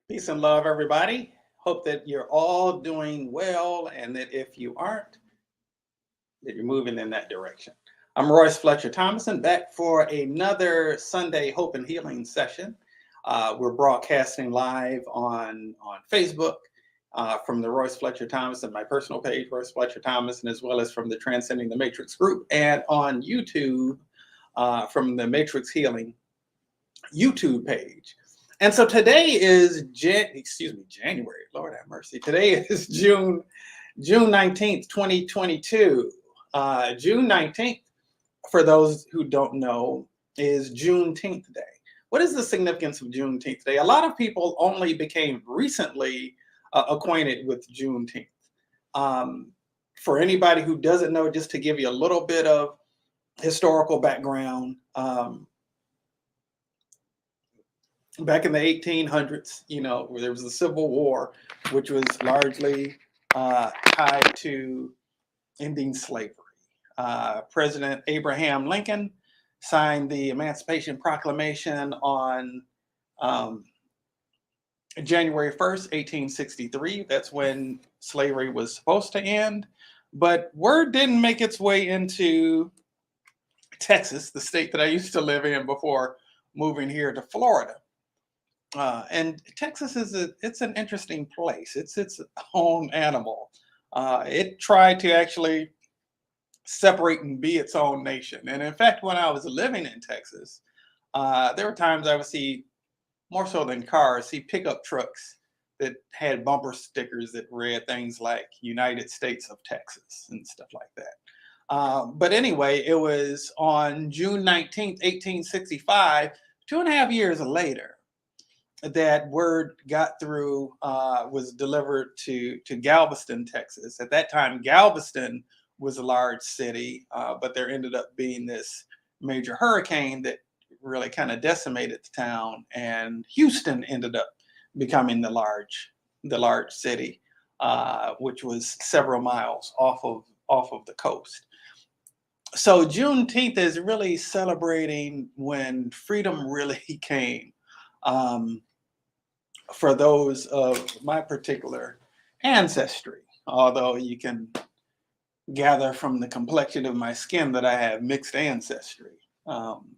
Peace and love, everybody. Hope that you're all doing well, and that if you aren't, that you're moving in that direction. I'm Royce Fletcher Thomason, back for another Sunday Hope and Healing session. We're broadcasting live on Facebook from the Royce Fletcher Thomason, my personal page, Royce Fletcher Thomason, as well as from the Transcending the Matrix group, and on YouTube from the Matrix Healing YouTube page. And so today is January. Lord have mercy. Today is June 19th, 2022. June 19th, for those who don't know, is Juneteenth Day. What is the significance of Juneteenth Day? A lot of people only became recently acquainted with Juneteenth. For anybody who doesn't know, just to give you a little bit of historical background, back in the 1800s, where there was the Civil War, which was largely tied to ending slavery. President Abraham Lincoln signed the Emancipation Proclamation on January 1st, 1863. That's when slavery was supposed to end. But word didn't make its way into Texas, the state that I used to live in before moving here to Florida. And Texas it's an interesting place. It's its own animal. It tried to actually separate and be its own nation. And in fact, when I was living in Texas, there were times I would see, more so than cars, see pickup trucks that had bumper stickers that read things like United States of Texas and stuff like that. But anyway, it was on June 19th, 1865, 2.5 years later, that word got through, was delivered to Galveston, Texas. At that time, Galveston was a large city, but there ended up being this major hurricane that really kind of decimated the town, and Houston ended up becoming the large city, which was several miles off of the coast. So Juneteenth is really celebrating when freedom really came. For those of my particular ancestry, although you can gather from the complexion of my skin that I have mixed ancestry. Down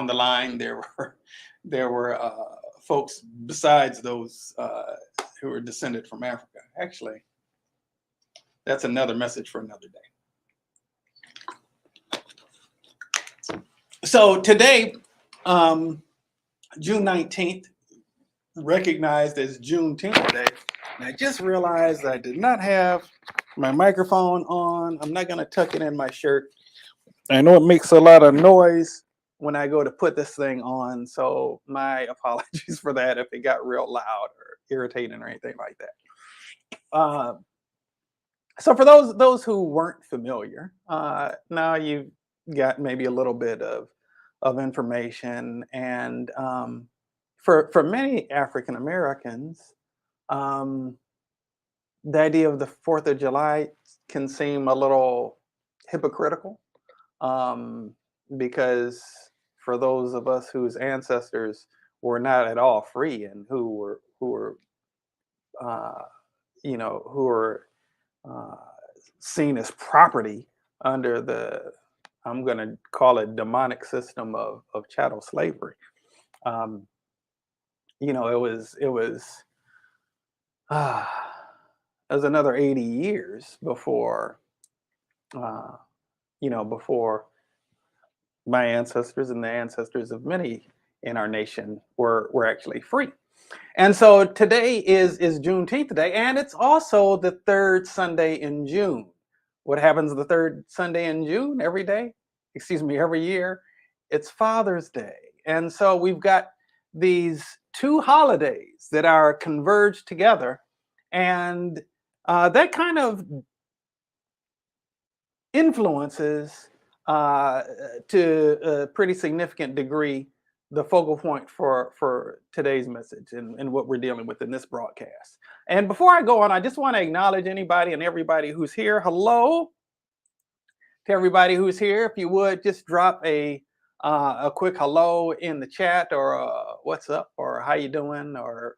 the line, there were folks besides those who were descended from Africa. Actually, that's another message for another day. So today, June 19th, recognized as Juneteenth Day. And I just realized I did not have my microphone on. I'm not going to tuck it in my shirt. I know it makes a lot of noise when I go to put this thing on. So my apologies for that if it got real loud or irritating or anything like that. So for those who weren't familiar, now you've got maybe a little bit of information. And for many African Americans, the idea of the 4th of July can seem a little hypocritical, because for those of us whose ancestors were not at all free and who were seen as property under the, I'm going to call it, demonic system of chattel slavery. It was another 80 years before, before my ancestors and the ancestors of many in our nation were actually free. And so today is Juneteenth Day, and it's also the third Sunday in June. What happens the third Sunday in June every year? It's Father's Day. And so we've got these two holidays that are converged together, and that kind of influences to a pretty significant degree the focal point for today's message and what we're dealing with in this broadcast. And before I go on, I just want to acknowledge anybody and everybody who's here. Hello to everybody who's here. If you would just drop a a quick hello in the chat, or what's up, or how you doing, or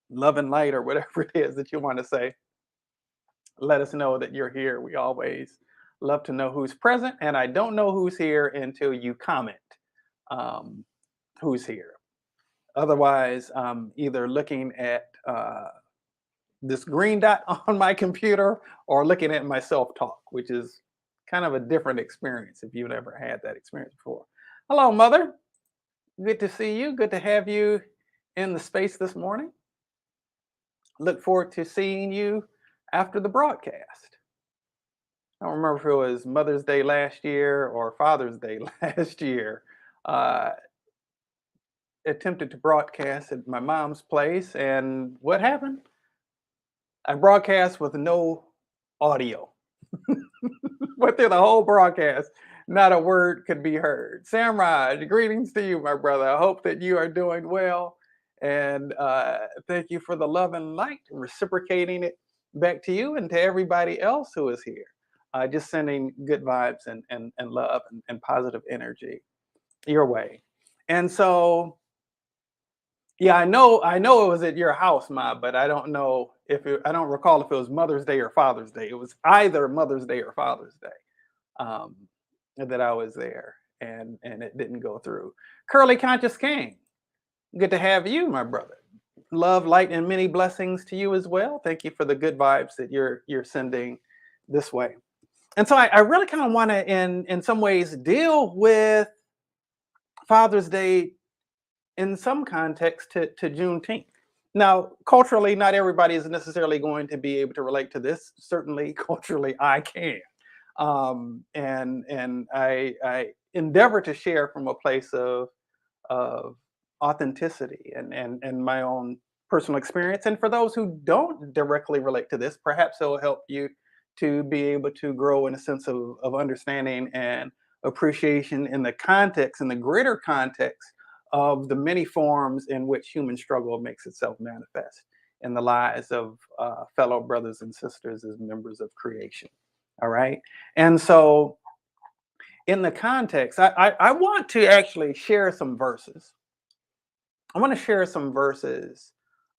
love and light, or whatever it is that you want to say. Let us know that you're here. We always love to know who's present, and I don't know who's here until you comment um, who's here. Otherwise, I'm either looking at this green dot on my computer or looking at my self-talk, which is kind of a different experience if you've never had that experience before. Hello, Mother. Good to see you. Good to have you in the space this morning. Look forward to seeing you after the broadcast. I don't remember if it was Mother's Day last year or Father's Day last year. Attempted to broadcast at my mom's place, and what happened? I broadcast with no audio. Went through the whole broadcast, not a word could be heard. Samraj, greetings to you, my brother. I hope that you are doing well, and thank you for the love and light, reciprocating it back to you and to everybody else who is here. Just sending good vibes and love and positive energy your way. And so, yeah, I know it was at your house, Ma, but I don't know I don't recall if it was Mother's Day or Father's Day. It was either Mother's Day or Father's Day that I was there, and it didn't go through. Curly Conscious King, good to have you, my brother. Love, light, and many blessings to you as well. Thank you for the good vibes that you're sending this way. And so I really kind of want to, in some ways, deal with Father's Day in some context to Juneteenth. Now, culturally, not everybody is necessarily going to be able to relate to this. Certainly, culturally, I can. And I endeavor to share from a place of authenticity and my own personal experience. And for those who don't directly relate to this, perhaps it will help you to be able to grow in a sense of understanding and appreciation in the context, in the greater context of the many forms in which human struggle makes itself manifest in the lives of fellow brothers and sisters as members of creation. All right. And so in the context, I want to actually share some verses. I want to share some verses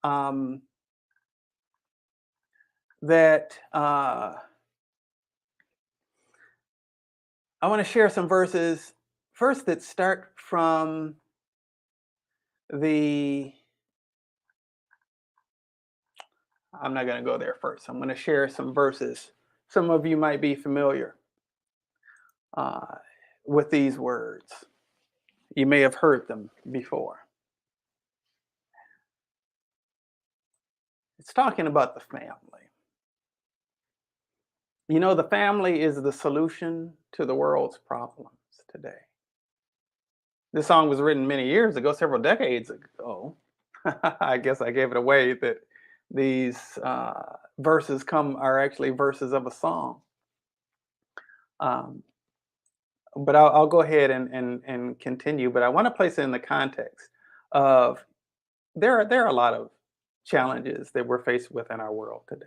that I want to share some verses first that start from I'm not going to go there first. I'm going to share some verses. Some of you might be familiar with these words. You may have heard them before. It's talking about the family. You know, the family is the solution to the world's problems today. This song was written many years ago, several decades ago. I guess I gave it away that these verses are actually verses of a song. But I'll go ahead and continue. But I want to place it in the context of there are a lot of challenges that we're faced with in our world today.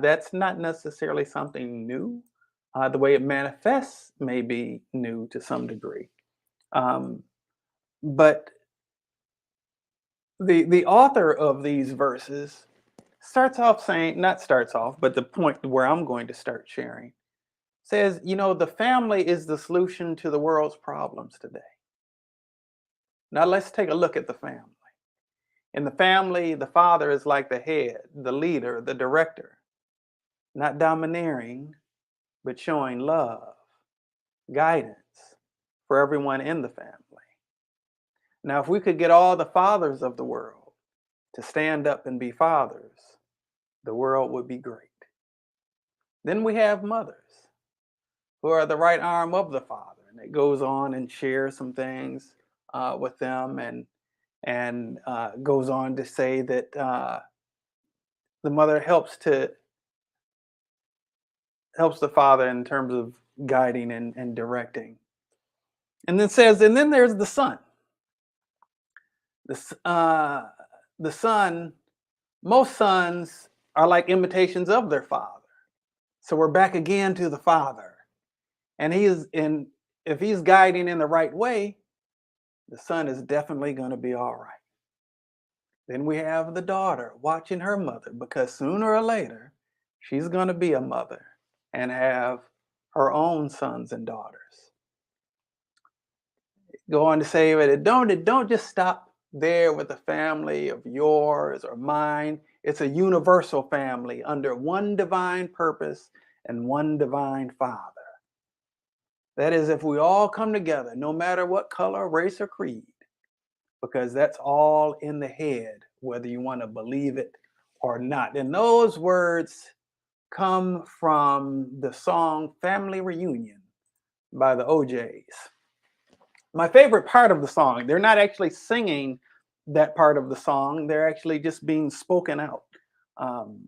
That's not necessarily something new. The way it manifests may be new to some degree. But the author of these verses starts off saying, not starts off, but the point where I'm going to start sharing says, you know, the family is the solution to the world's problems today. Now let's take a look at the family. In the family, the father is like the head, the leader, the director, not domineering, but showing love, guidance for everyone in the family. Now, if we could get all the fathers of the world to stand up and be fathers, the world would be great. Then we have mothers who are the right arm of the father, and it goes on and shares some things with them, and goes on to say that the mother helps the father in terms of guiding and directing. And then says, and then there's the son. The son, most sons are like imitations of their father. So we're back again to the father. And he is if he's guiding in the right way, the son is definitely going to be all right. Then we have the daughter watching her mother, because sooner or later, she's going to be a mother and have her own sons and daughters. Go on to say that it don't just stop there with the family of yours or mine. It's a universal family under one divine purpose and one divine Father. That is, if we all come together, no matter what color, race, or creed, because that's all in the head, whether you want to believe it or not. And those words come from the song Family Reunion by the OJs. My favorite part of the song, they're not actually singing that part of the song, they're actually just being spoken out. Um,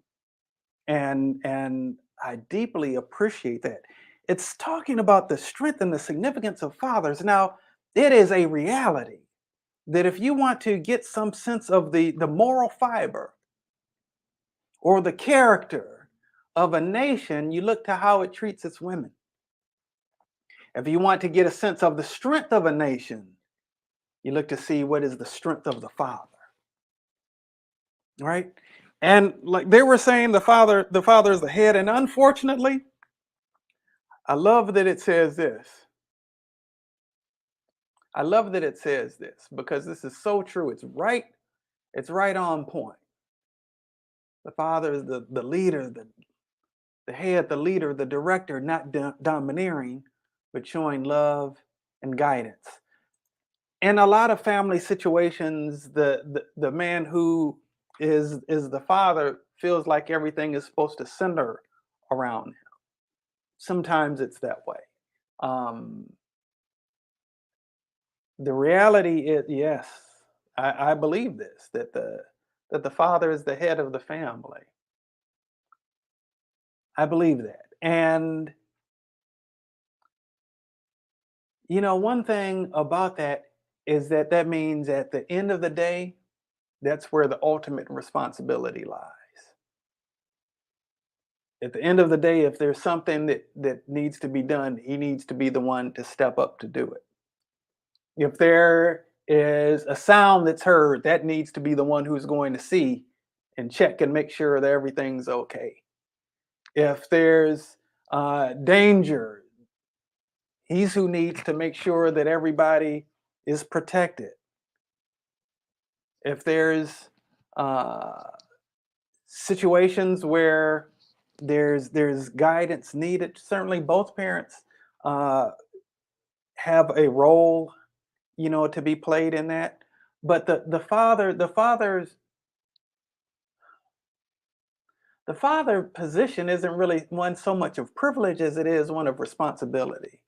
and I deeply appreciate that. It's talking about the strength and the significance of fathers. Now, it is a reality that if you want to get some sense of the moral fiber or the character of a nation, you look to how it treats its women. If you want to get a sense of the strength of a nation, you look to see what is the strength of the father. Right? And like they were saying, the father is the head. And unfortunately, I love that it says this. I love that it says this because this is so true. It's right on point. The father is the leader, the head, the leader, the director, not domineering, but showing love and guidance. In a lot of family situations, the man who is the father feels like everything is supposed to center around him. Sometimes it's that way. The reality is, yes, I believe this, that the father is the head of the family. I believe that. And you know, one thing about that is that means at the end of the day, that's where the ultimate responsibility lies. At the end of the day, if there's something that needs to be done, he needs to be the one to step up to do it. If there is a sound that's heard, that needs to be the one who's going to see and check and make sure that everything's okay. If there's danger, he's who needs to make sure that everybody is protected. If there's situations where there's guidance needed, certainly both parents have a role, you know, to be played in that. But the father position isn't really one so much of privilege as it is one of responsibility.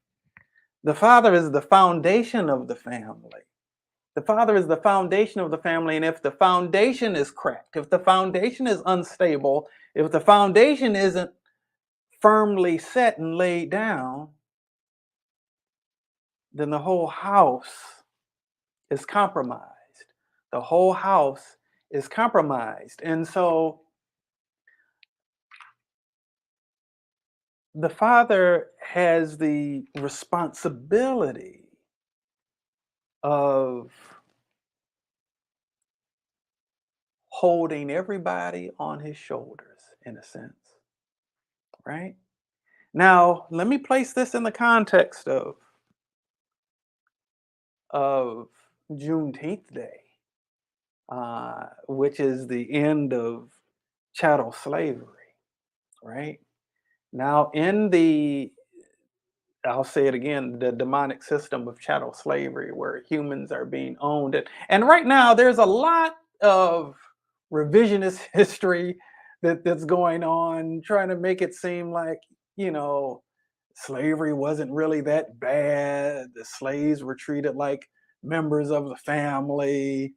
The father is the foundation of the family. The father is the foundation of the family, and if the foundation is cracked, if the foundation is unstable, if the foundation isn't firmly set and laid down, then the whole house is compromised. The whole house is compromised. And so the father has the responsibility of holding everybody on his shoulders, in a sense, right? Now, let me place this in the context of Juneteenth Day, which is the end of chattel slavery, right? Now, I'll say it again, the demonic system of chattel slavery, where humans are being owned. And right now, there's a lot of revisionist history that's going on, trying to make it seem like, you know, slavery wasn't really that bad. The slaves were treated like members of the family.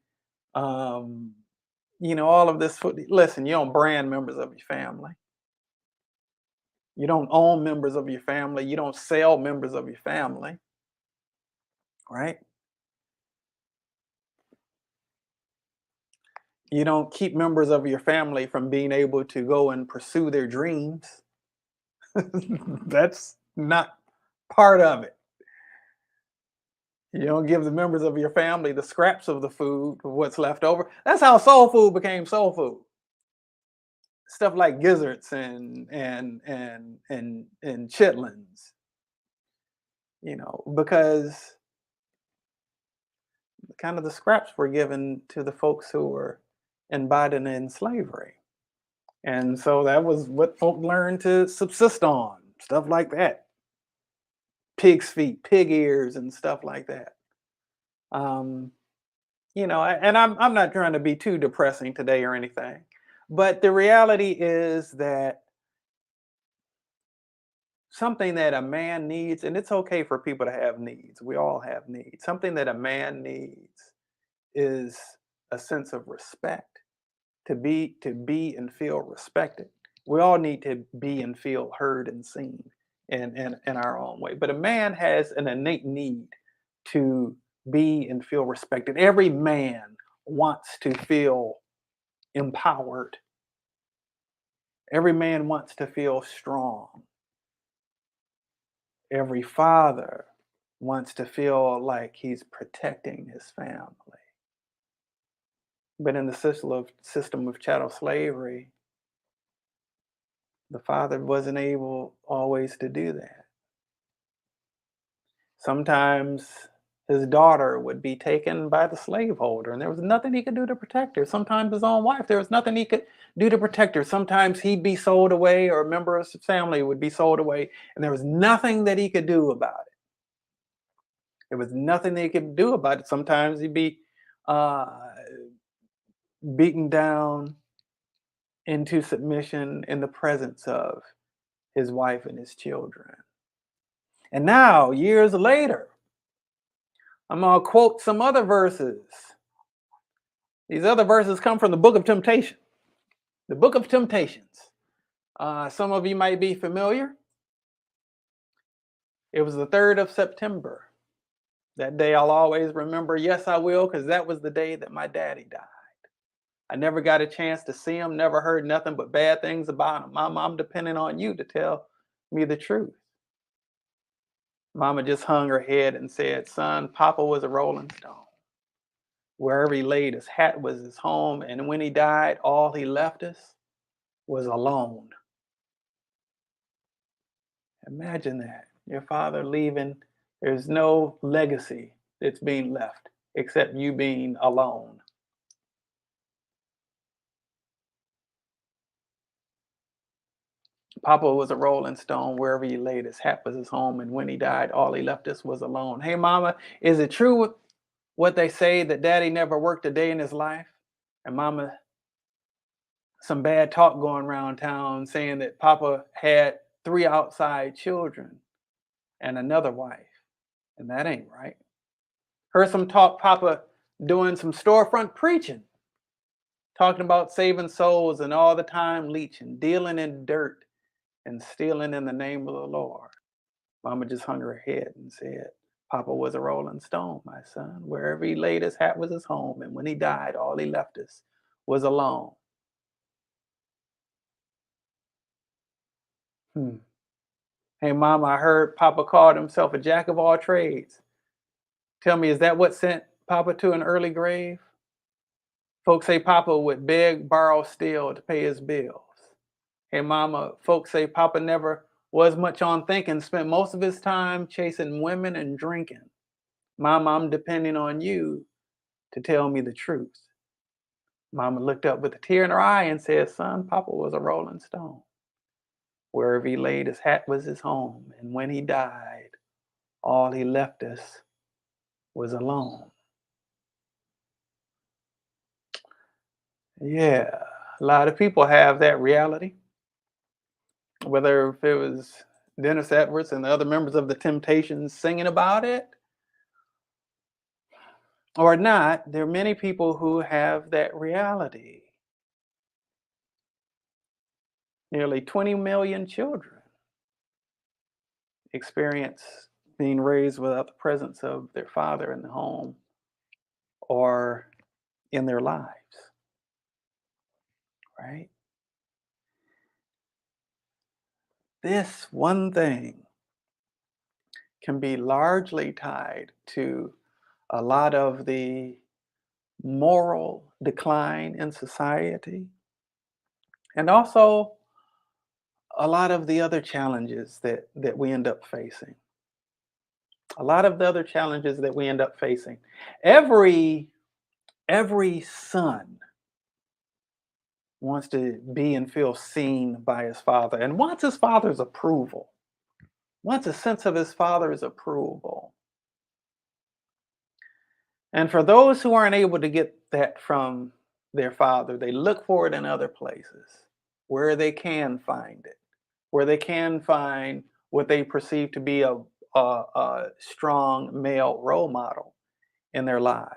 Um, you know, all of this. Listen, you don't brand members of your family. You don't own members of your family. You don't sell members of your family, right? You don't keep members of your family from being able to go and pursue their dreams. That's not part of it. You don't give the members of your family the scraps of the food, of what's left over. That's how soul food became soul food. Stuff like gizzards and chitlins, because kind of the scraps were given to the folks who were embodied in slavery. And so that was what folk learned to subsist on, stuff like that. Pig's feet, pig ears, and stuff like that. And I'm not trying to be too depressing today or anything, but the reality is that something that a man needs, and it's okay for people to have needs. We all have needs. Something that a man needs is a sense of respect, to be and feel respected. We all need to be and feel heard and seen in our own way. But a man has an innate need to be and feel respected. Every man wants to feel empowered. Every man wants to feel strong. Every father wants to feel like he's protecting his family. But in the system of chattel slavery, the father wasn't able always to do that. Sometimes his daughter would be taken by the slaveholder, and there was nothing he could do to protect her. Sometimes his own wife, there was nothing he could do to protect her. Sometimes he'd be sold away, or a member of his family would be sold away, and there was nothing that he could do about it. There was nothing that he could do about it. Sometimes he'd be beaten down into submission in the presence of his wife and his children. And now, years later, I'm going to quote some other verses. These other verses come from the book of Temptation. The book of Temptations. Some of you might be familiar. It was the 3rd of September. That day I'll always remember. Yes, I will, because that was the day that my daddy died. I never got a chance to see him, never heard nothing but bad things about him. Mom, I'm depending on you to tell me the truth. Mama just hung her head and said, son, Papa was a rolling stone. Wherever he laid his hat was his home, and when he died, all he left us was alone. Imagine that. Your father leaving, there's no legacy that's being left except you being alone. Papa was a rolling stone. Wherever he laid his hat was his home, and when he died, all he left us was alone. Hey, Mama, is it true what they say that Daddy never worked a day in his life? And Mama, some bad talk going around town saying that Papa had 3 outside children and another wife, and that ain't right. Heard some talk Papa doing some storefront preaching, talking about saving souls and all the time leeching, dealing in dirt and stealing in the name of the Lord. Mama just hung her head and said, Papa was a rolling stone, my son. Wherever he laid his hat was his home, and when he died, all he left us was alone. Hey, Mama, I heard Papa called himself a jack of all trades. Tell me, is that what sent Papa to an early grave? Folks say Papa would beg, borrow, steal to pay his bills. Hey, Mama, folks say Papa never was much on thinking, spent most of his time chasing women and drinking. Mama, I'm depending on you to tell me the truth. Mama looked up with a tear in her eye and said, son, Papa was a rolling stone. Wherever he laid his hat was his home, and when he died, all he left us was alone. Yeah, a lot of people have that reality. Whether if it was Dennis Edwards and the other members of the Temptations singing about it or not, there are many people who have that reality. Nearly 20 million children experience being raised without the presence of their father in the home or in their lives, right? This one thing can be largely tied to a lot of the moral decline in society, and also a lot of the other challenges that we end up facing. A lot of the other challenges that we end up facing. Every son wants to be and feel seen by his father and wants his father's approval, wants a sense of his father's approval. And for those who aren't able to get that from their father, they look for it in other places where they can find it, where they can find what they perceive to be a strong male role model in their lives.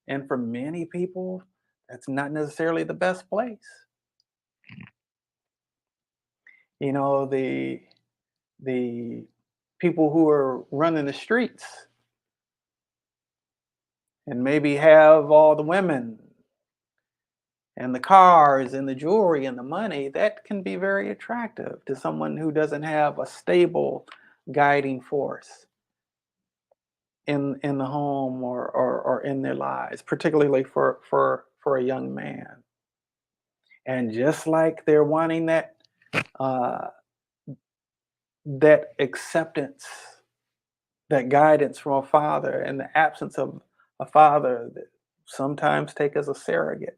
And for many people, that's not necessarily the best place. You know, the people who are running the streets and maybe have all the women and the cars and the jewelry and the money, that can be very attractive to someone who doesn't have a stable guiding force in the home or in their lives, particularly for a young man. And just like they're wanting uh, that acceptance, that guidance from a father, and the absence of a father that sometimes take as a surrogate,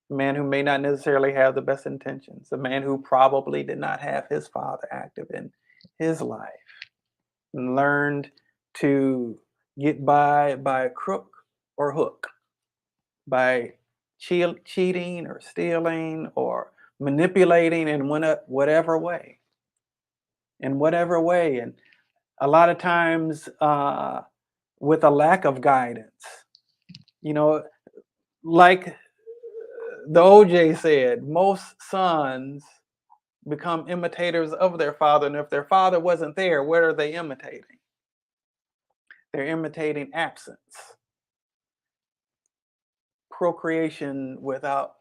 a man who may not necessarily have the best intentions, a man who probably did not have his father active in his life and learned to get by crook or hook, by cheating or stealing or manipulating in whatever way, and a lot of times with a lack of guidance, you know, like the OJ said, most sons become imitators of their father, and if their father wasn't there, what are they imitating? They're imitating absence, procreation without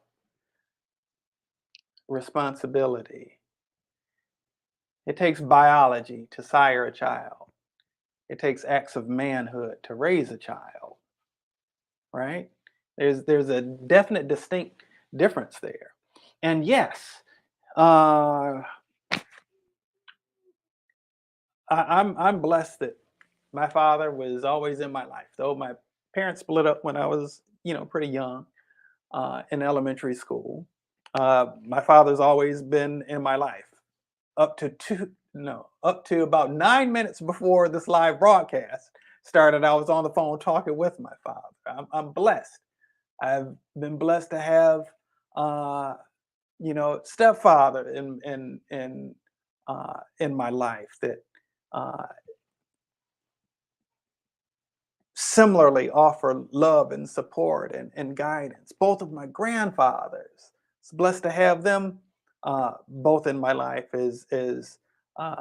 responsibility. It takes biology to sire a child. It takes acts of manhood to raise a child, right? There's a definite distinct difference there. And yes, I'm blessed that my father was always in my life. Though my parents split up when I was, pretty young, in elementary school. My father's always been in my life up to up to about 9 minutes before this live broadcast started. I was on the phone talking with my father. I'm blessed. I've been blessed to have, stepfather in my life that similarly offer love and support and guidance. Both of my grandfathers, it's blessed to have them both in my life as uh,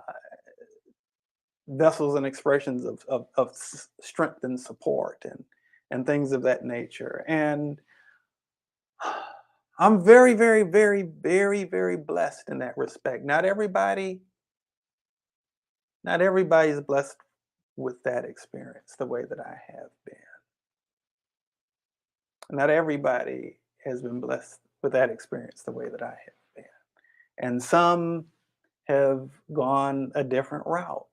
vessels and expressions of strength and support and things of that nature. And I'm very, very, very, very, very blessed in that respect. Not everybody's blessed with that experience the way that I have been. Not everybody has been blessed with that experience the way that I have been. And some have gone a different route.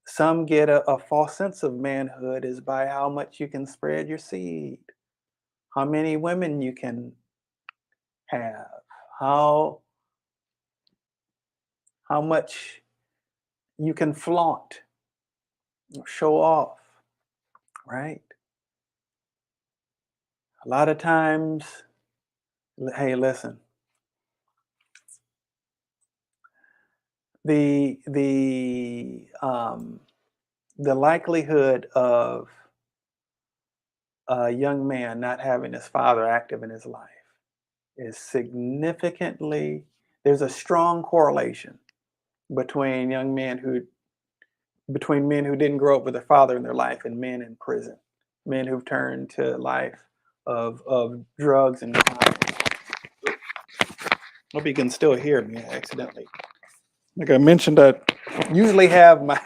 Some get a false sense of manhood is by how much you can spread your seed, how many women you can have, how much you can flaunt, show off, right? A lot of times, hey, listen, the likelihood of a young man not having his father active in his life is significantly, there's a strong correlation between between men who didn't grow up with their father in their life and men in prison, men who've turned to life of drugs and crime. Hope you can still hear me accidentally. Like I mentioned, I usually have my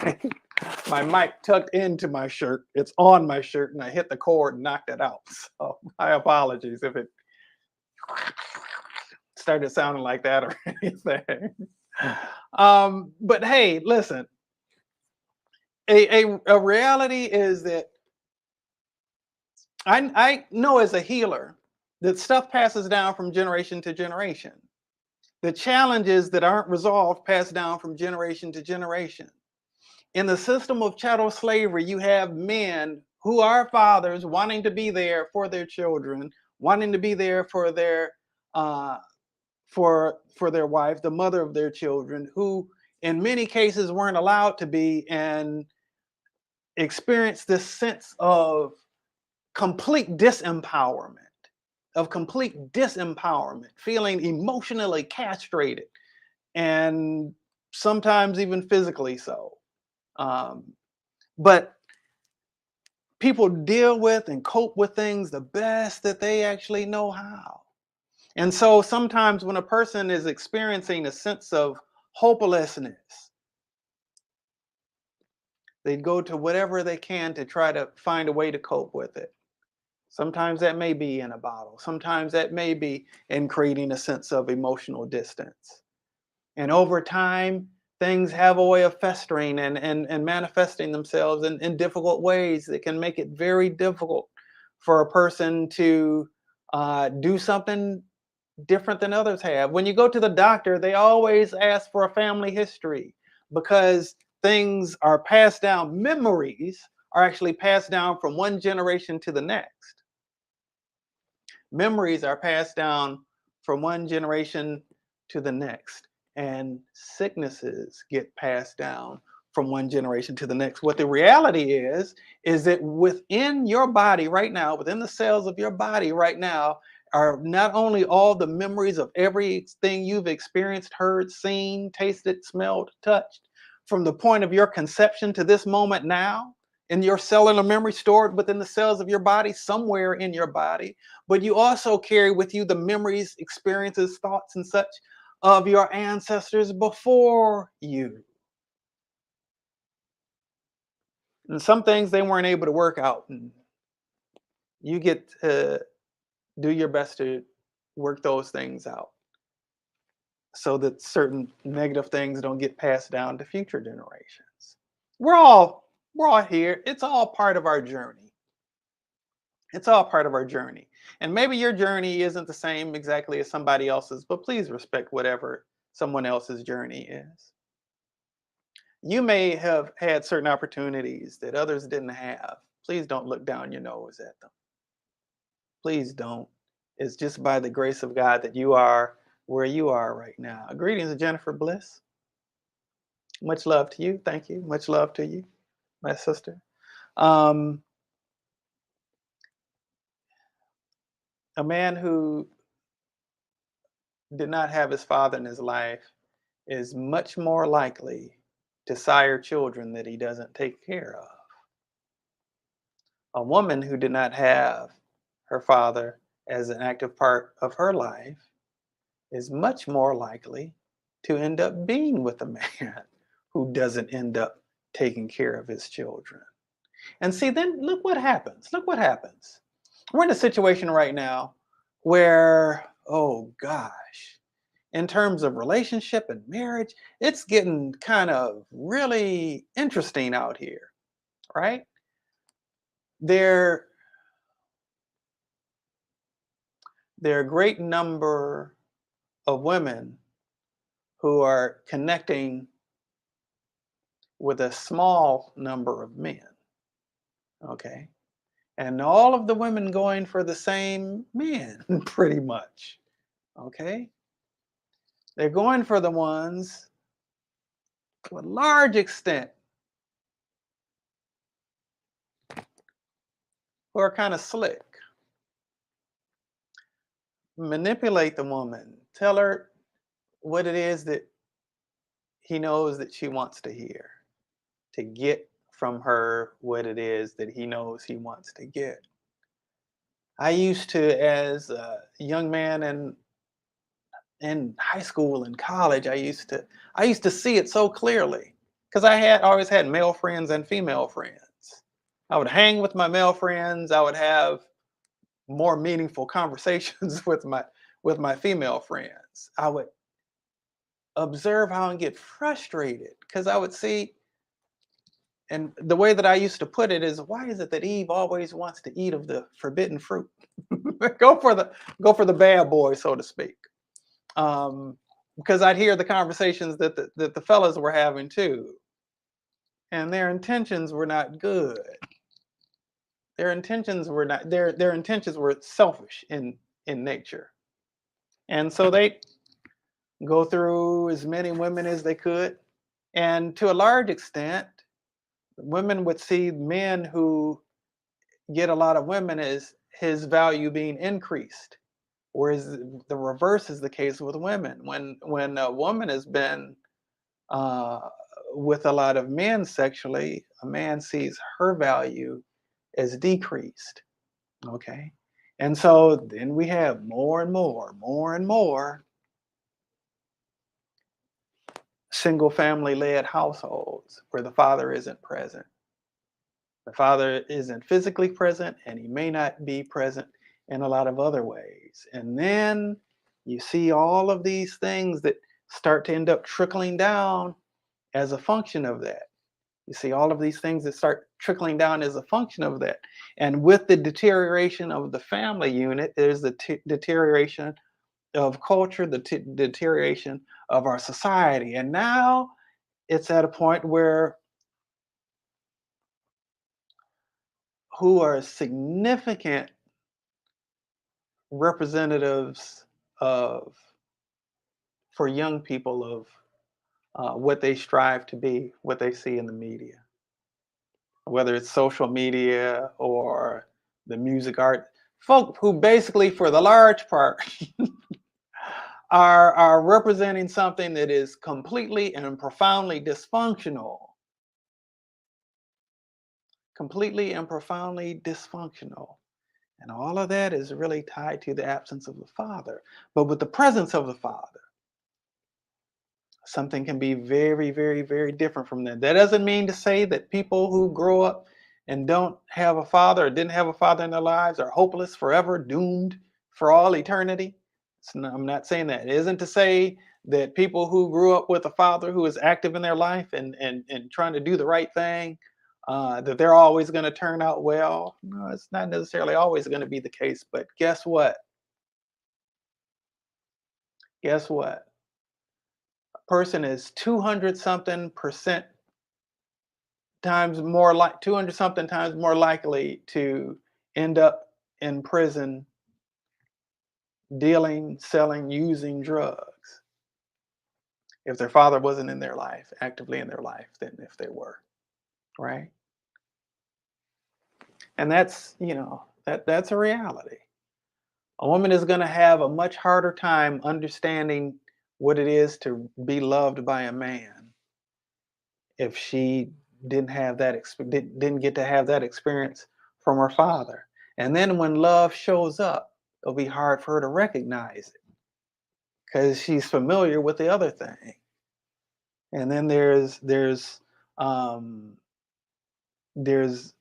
my mic tucked into my shirt. It's on my shirt, and I hit the cord and knocked it out. So my apologies if it started sounding like that or anything. But hey, listen, a reality is that I know as a healer that stuff passes down from generation to generation. The challenges that aren't resolved pass down from generation to generation. In the system of chattel slavery, you have men who are fathers wanting to be there for their children, wanting to be there for their uh, for their wife, the mother of their children, who in many cases weren't allowed to be, and experience this sense of complete disempowerment, feeling emotionally castrated, and sometimes even physically so. Um, but people deal with and cope with things the best that they actually know how. And so sometimes when a person is experiencing a sense of hopelessness, they go to whatever they can to try to find a way to cope with it. Sometimes that may be in a bottle. Sometimes that may be in creating a sense of emotional distance. And over time, things have a way of festering and manifesting themselves in difficult ways that can make it very difficult for a person to do something different than others have. When you go to the doctor, they always ask for a family history because things are passed down. Memories are actually passed down from one generation to the next. Memories are passed down from one generation to the next, and sicknesses get passed down from one generation to the next. What the reality is that within your body right now, within the cells of your body right now, are not only all the memories of everything you've experienced, heard, seen, tasted, smelled, touched, from the point of your conception to this moment now, in your cellular memory stored within the cells of your body, somewhere in your body, but you also carry with you the memories, experiences, thoughts, and such of your ancestors before you. And some things they weren't able to work out, and you get to do your best to work those things out so that certain negative things don't get passed down to future generations. We're all here. It's all part of our journey. It's all part of our journey. And maybe your journey isn't the same exactly as somebody else's, but please respect whatever someone else's journey is. You may have had certain opportunities that others didn't have. Please don't look down your nose at them. Please don't. It's just by the grace of God that you are where you are right now. Greetings, Jennifer Bliss. Much love to you. Thank you. Much love to you, my sister. Um, a man who did not have his father in his life is much more likely to sire children that he doesn't take care of. A woman who did not have her father as an active part of her life is much more likely to end up being with a man who doesn't end up taking care of his children. And see, then look what happens. Look what happens. We're in a situation right now where, oh gosh, in terms of relationship and marriage, it's getting kind of really interesting out here, right? There, there are a great number of women who are connecting with a small number of men, okay? And all of the women going for the same men, pretty much, okay? They're going for the ones to a large extent who are kind of slick. Manipulate the woman, tell her what it is that he knows that she wants to hear, to get from her what it is that he knows he wants to get. I used to, as a young man in high school and college, I used to see it so clearly. because I always had male friends and female friends. I would hang with my male friends. I would have more meaningful conversations with my female friends. I would observe how and get frustrated because I would see, and the way that I used to put it is, why is it that Eve always wants to eat of the forbidden fruit? Go for the bad boy, so to speak. Because I'd hear the conversations that the fellas were having too, and their intentions were not good. Their intentions were selfish in nature, and so they go through as many women as they could, and to a large extent, women would see men who get a lot of women as his value being increased, whereas the reverse is the case with women. When a woman has been uh, with a lot of men sexually, a man sees her value as decreased. Okay. And so then we have more and more single family led households where the father isn't present. The father isn't physically present, and he may not be present in a lot of other ways. And then you see all of these things that start to end up trickling down as a function of that. You see all of these things that start trickling down as a function of that. And with the deterioration of the family unit, there's the deterioration of culture, the deterioration of our society. And now it's at a point where who are significant representatives of, for young people, of what they strive to be, what they see in the media, whether it's social media or the music art, folk who basically, for the large part, are representing something that is completely and profoundly dysfunctional. Completely and profoundly dysfunctional. And all of that is really tied to the absence of the Father. But with the presence of the Father, something can be very, very, very different from that. That doesn't mean to say that people who grow up and don't have a father or didn't have a father in their lives are hopeless forever, doomed for all eternity. I'm not saying that. It isn't to say that people who grew up with a father who is active in their life and trying to do the right thing, that they're always going to turn out well. No, it's not necessarily always going to be the case. But guess what? Guess what? Person is 200 something percent times more, like 200 something times more likely to end up in prison dealing, selling, using drugs if their father wasn't in their life, actively in their life, than if they were, right? And that's a reality. A woman is going to have a much harder time understanding what it is to be loved by a man if she didn't get to have that experience from her father. And then when love shows up, it'll be hard for her to recognize it because she's familiar with the other thing. And then um, there's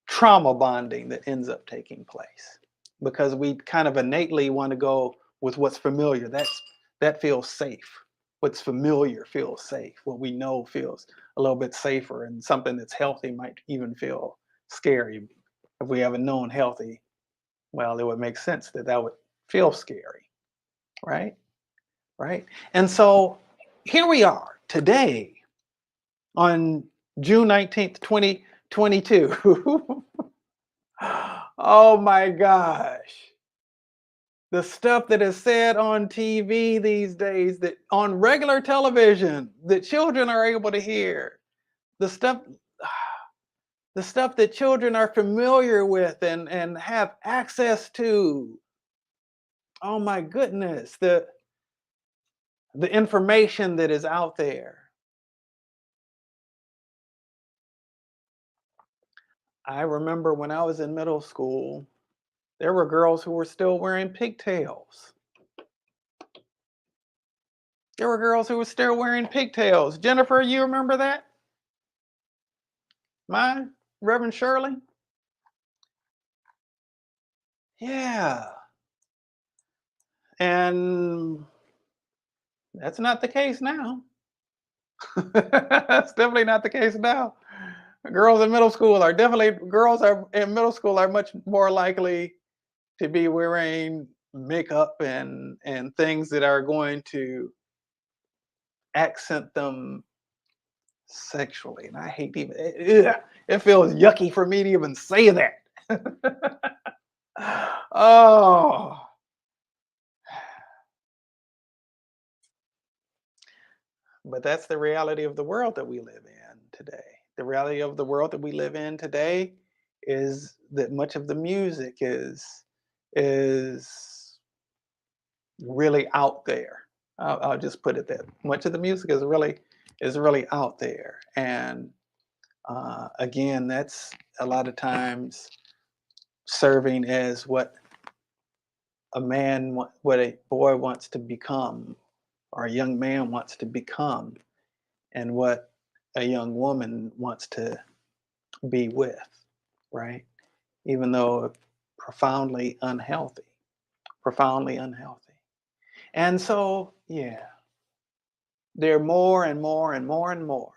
trauma bonding that ends up taking place because we kind of innately want to go with what's familiar. That feels safe. What's familiar feels safe. What we know feels a little bit safer, and something that's healthy might even feel scary. If we haven't known healthy, well, it would make sense that would feel scary, right? Right. And so here we are today on June 19th, 2022. Oh my gosh. The stuff that is said on TV these days, that on regular television, that children are able to hear, the stuff the stuff that children are familiar with and have access to. Oh my goodness, the information that is out there. I remember when I was in middle school, there were girls who were still wearing pigtails. There were girls who were still wearing pigtails. Jennifer, you remember that? Mine? Reverend Shirley? Yeah. And that's not the case now. That's definitely not the case now. Girls in middle school are definitely girls are in middle school are much more likely to be wearing makeup and things that are going to accent them sexually. And I hate even it feels yucky for me to even say that. Oh, but that's the reality of the world that we live in today. The reality of the world that we live in today is that much of the music is really out there. I'll just put it that much of the music is really out there, and again, that's a lot of times serving as what what a boy wants to become, or a young man wants to become, and what a young woman wants to be with, right? Even though profoundly unhealthy, profoundly unhealthy. And so, yeah, there are more and more and more and more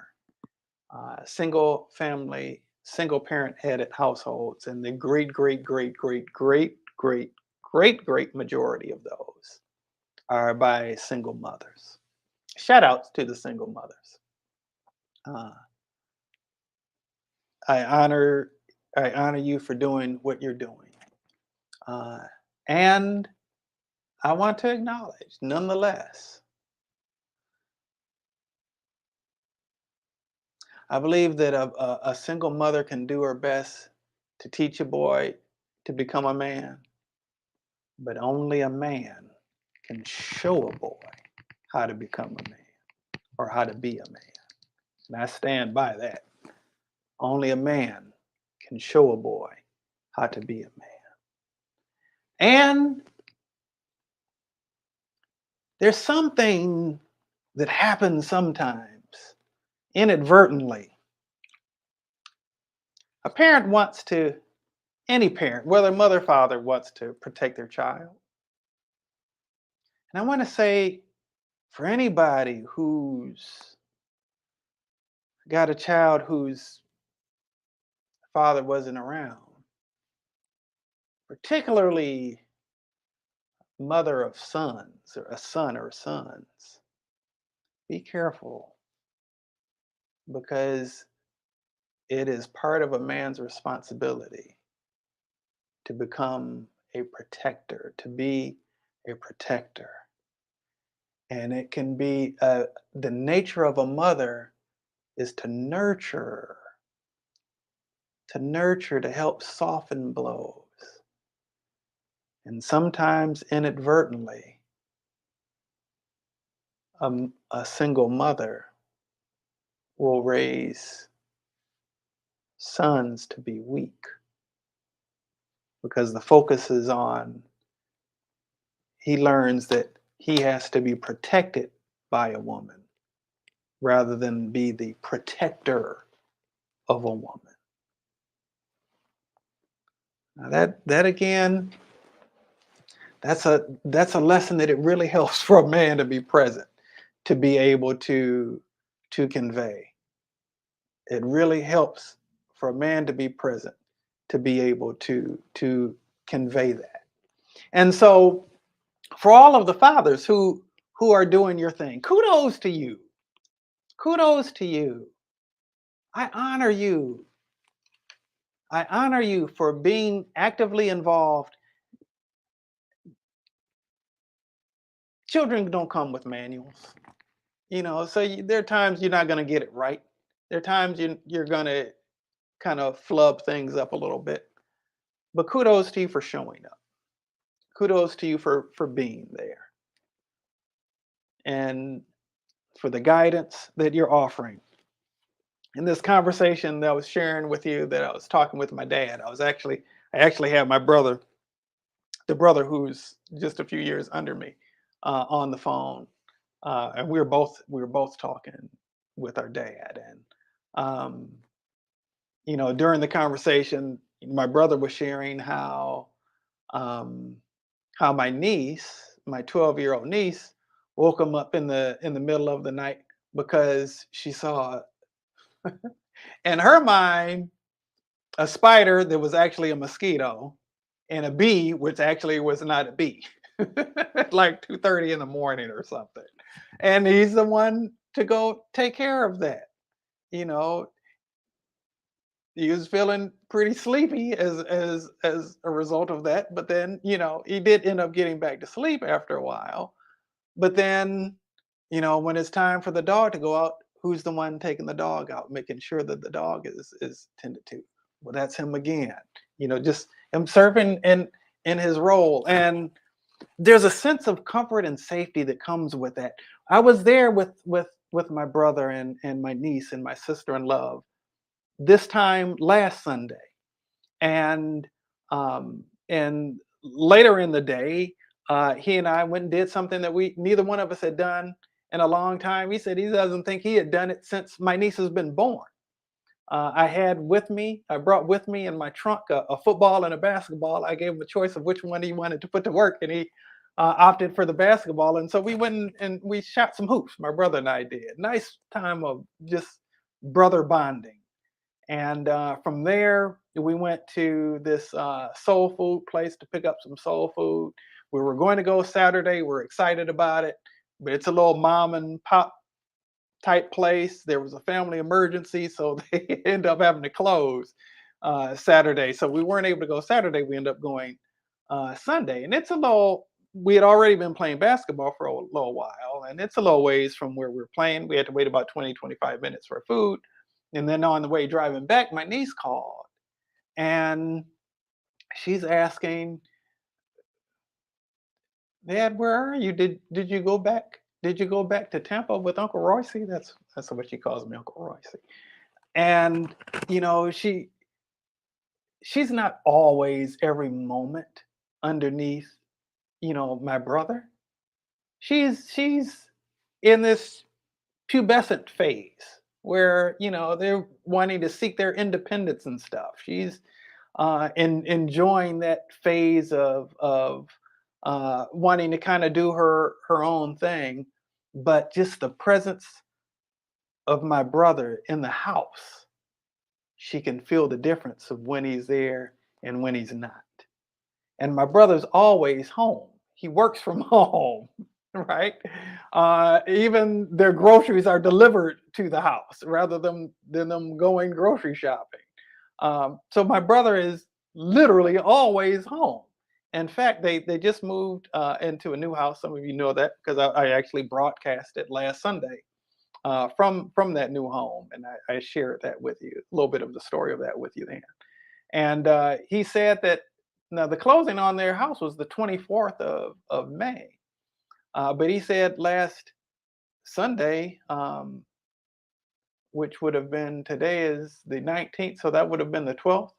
single family, single parent headed households, and the great majority of those are by single mothers. Shout outs to the single mothers. Uh, I honor I honor you for doing what you're doing, uh, and I want to acknowledge, nonetheless, I believe that a single mother can do her best to teach a boy to become a man, but only a man can show a boy how to become a man or how to be a man. And I stand by that. Only a man can show a boy how to be a man. And there's something that happens sometimes inadvertently. A parent wants to, any parent, whether mother or father, wants to protect their child. And I want to say, for anybody who's got a child whose father wasn't around, particularly mother of sons, or a son or sons, be careful, because it is part of a man's responsibility to become a protector, to be a protector. And it can be the nature of a mother is to nurture, to help soften blows. And sometimes inadvertently, a single mother will raise sons to be weak because the focus is on, he learns that he has to be protected by a woman rather than be the protector of a woman. Now that again, that's a lesson that it really helps for a man to be present, to be able to convey. It really helps for a man to be present, to be able to convey that. And so for all of the fathers who are doing your thing, kudos to you. Kudos to you. I honor you. I honor you for being actively involved. Children don't come with manuals, so there are times you're not going to get it right. There are times you're going to kind of flub things up a little bit. But kudos to you for showing up. Kudos to you for being there, and for the guidance that you're offering. In this conversation that I was sharing with you, that I was talking with my dad, I actually have my brother, the brother who's just a few years under me, on the phone. and we were both talking with our dad, and um, during the conversation, my brother was sharing um, how my niece, my 12-year-old niece, woke him up in the middle of the night because she saw, in her mind, a spider that was actually a mosquito, and a bee which actually was not a bee. Like 2:30 in the morning or something. And he's the one to go take care of that. You know, he was feeling pretty sleepy as a result of that, but then, he did end up getting back to sleep after a while. But then, when it's time for the dog to go out, who's the one taking the dog out, making sure that the dog is tended to? Well, that's him again. Just him serving in his role. And there's a sense of comfort and safety that comes with that. I was there with my brother and my niece and my sister in love this time last Sunday. And and later in the day, he and I went and did something that we neither one of us had done in a long time. He said he doesn't think he had done it since my niece has been born. I brought with me in my trunk a football and a basketball. I gave him a choice of which one he wanted to put to work, and he opted for the basketball. And so we went and we shot some hoops. My brother and I did. Nice time of just brother bonding. And from there, we went to this soul food place to pick up some soul food. We were going to go Saturday. We're excited about it, but it's a little mom and pop type place. There was a family emergency, so they end up having to close Saturday. So we weren't able to go Saturday. We ended up going Sunday, and it's a little. We had already been playing basketball for a little while, and it's a little ways from where we were playing. We had to wait about 20, 25 minutes for food. And then on the way driving back, my niece called, and she's asking, "Dad, where are you? Did you go back? Did you go back to Tampa with Uncle Royce?" That's what she calls me, Uncle Royce. And you know, she's not always every moment underneath, my brother. She's in this pubescent phase where, they're wanting to seek their independence and stuff. She's enjoying that phase of wanting to kind of do her own thing, but just the presence of my brother in the house, she can feel the difference of when he's there and when he's not. And my brother's always home. He works from home, right? Even their groceries are delivered to the house rather than them going grocery shopping. So my brother is literally always home. In fact, they just moved into a new house. Some of you know that because I actually broadcast it last Sunday from that new home, and I shared that with you, a little bit of the story of that with you then. And he said that now the closing on their house was the 24th of May, but he said last Sunday, which would have been today is the 19th, so that would have been the 12th.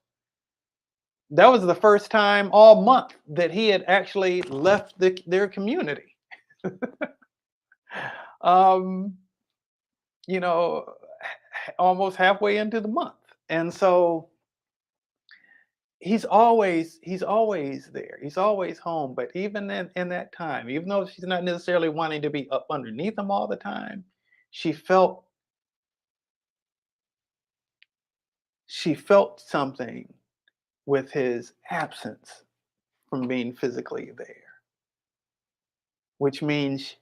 That was the first time all month that he had actually left their community. um, you know, almost halfway into the month. And so he's always there. He's always home. But even in that time, even though she's not necessarily wanting to be up underneath him all the time, she felt she felt something with his absence from being physically there, which means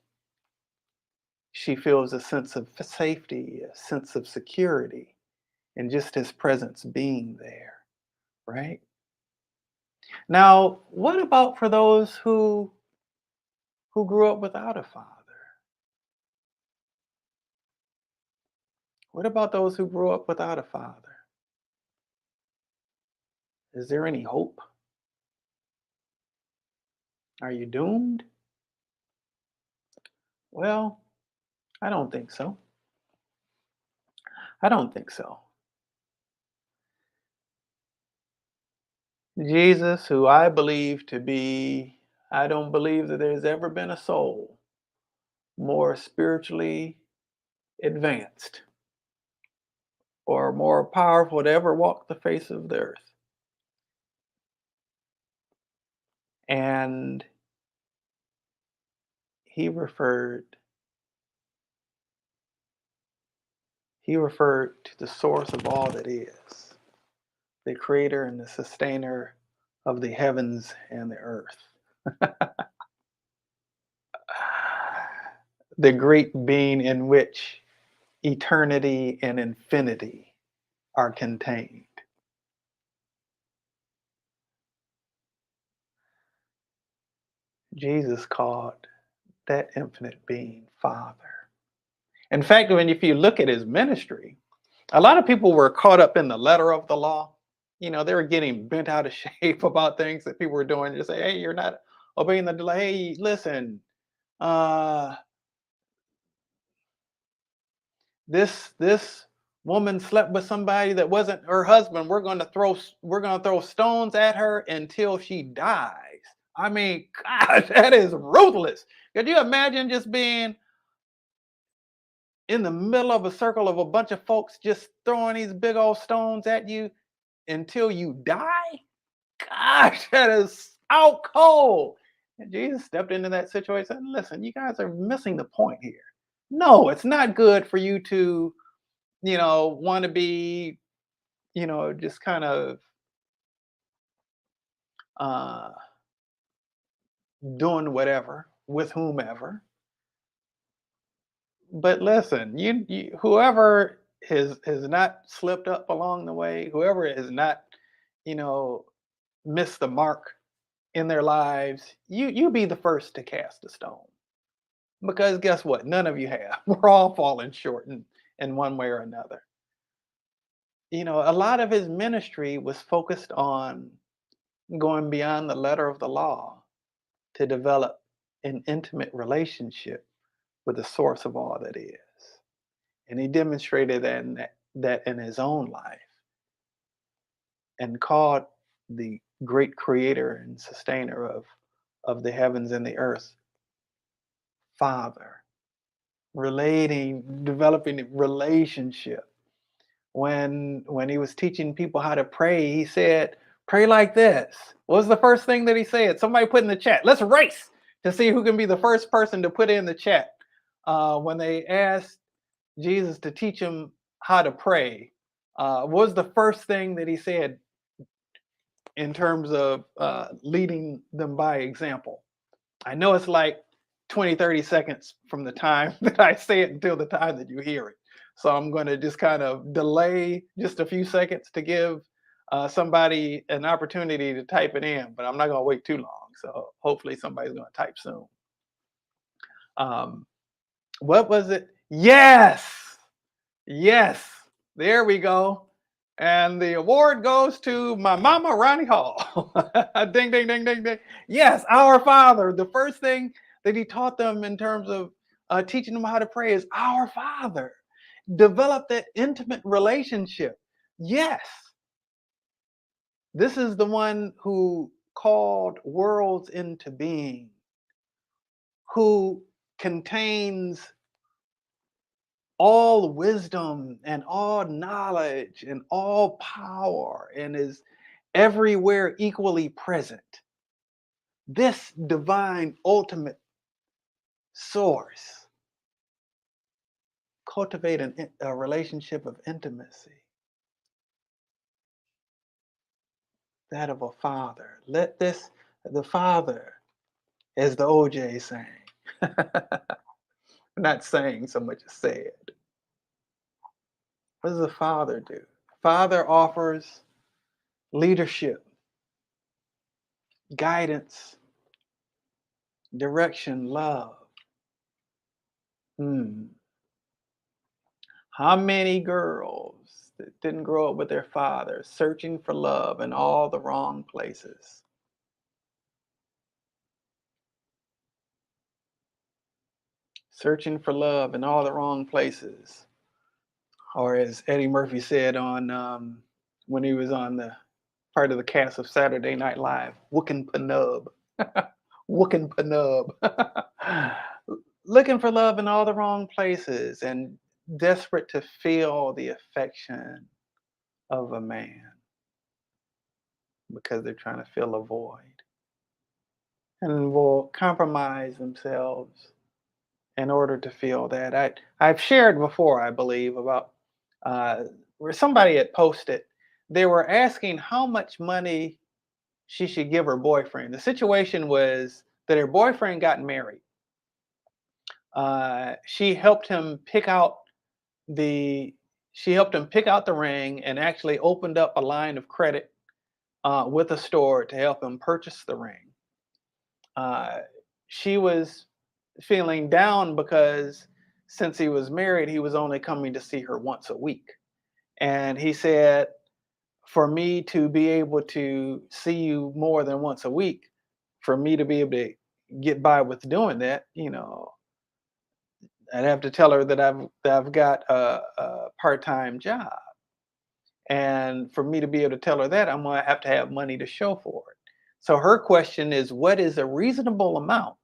she feels a sense of safety, a sense of security, and just his presence being there, right? Now, what about for those who grew up without a father? What about those who grew up without a father? Is there any hope? Are you doomed? Well, I don't think so. I don't think so. Jesus, who I believe to be, I don't believe that there's ever been a soul more spiritually advanced or more powerful to ever walk the face of the earth. And he referred to the source of all that is, the creator and the sustainer of the heavens and the earth. The great being in which eternity and infinity are contained. Jesus called that infinite being Father. In fact, if you look at his ministry, a lot of people were caught up in the letter of the law. They were getting bent out of shape about things that people were doing. Just say, hey, you're not obeying the law. Hey, listen, uh, this woman slept with somebody that wasn't her husband. We're gonna throw stones at her until she dies. I mean, gosh, that is ruthless. Could you imagine just being in the middle of a circle of a bunch of folks just throwing these big old stones at you until you die? Gosh, that is out cold. And Jesus stepped into that situation and said, listen, you guys are missing the point here. No, it's not good for you to, want to be, just kind of uh, doing whatever with whomever. But listen, whoever has not slipped up along the way, whoever has not, you know, missed the mark in their lives, you be the first to cast a stone. Because guess what? None of you have. We're all falling short in one way or another. A lot of his ministry was focused on going beyond the letter of the law to develop an intimate relationship with the source of all that is. And he demonstrated that in his own life and called the great creator and sustainer of the heavens and the earth Father, developing a relationship. When he was teaching people how to pray, he said, pray like this. What was the first thing that he said? Somebody put in the chat. Let's race to see who can be the first person to put in the chat. When they asked Jesus to teach him how to pray, what was the first thing that he said in terms of leading them by example? I know it's like 20, 30 seconds from the time that I say it until the time that you hear it. So I'm going to just kind of delay just a few seconds to give somebody an opportunity to type it in, but I'm not going to wait too long. So hopefully somebody's going to type soon. What was it? Yes. There we go. And the award goes to my mama, Ronnie Hall. Ding, ding, ding, ding, ding. Yes, our Father. The first thing that he taught them in terms of teaching them how to pray is our Father. Develop that intimate relationship. Yes. This is the one who called worlds into being, who contains all wisdom and all knowledge and all power and is everywhere equally present. This divine ultimate source cultivate a relationship of intimacy, that of a father. Let this, the Father, as the OJ sang, not saying so much as said. What does the Father do? Father offers leadership, guidance, direction, love. How many girls that didn't grow up with their father, searching for love in all the wrong places? Searching for love in all the wrong places. Or as Eddie Murphy said on when he was on the part of the cast of Saturday Night Live, Wookin' Panub. Wookin' Panub. looking for love in all the wrong places and desperate to feel the affection of a man because they're trying to fill a void and will compromise themselves in order to feel that. I've shared before, I believe, about uh, where somebody had posted, they were asking how much money she should give her boyfriend. The situation was that her boyfriend got married. She helped him pick out the she helped him pick out the ring and actually opened up a line of credit with a store to help him purchase the ring. Uh, she was feeling down because since he was married, he was only coming to see her once a week. And he said, for me to be able to see you more than once a week, for me to be able to get by with doing that, I'd have to tell her that I've got a part-time job. And for me to be able to tell her that, I'm going to have money to show for it. So her question is, what is a reasonable amount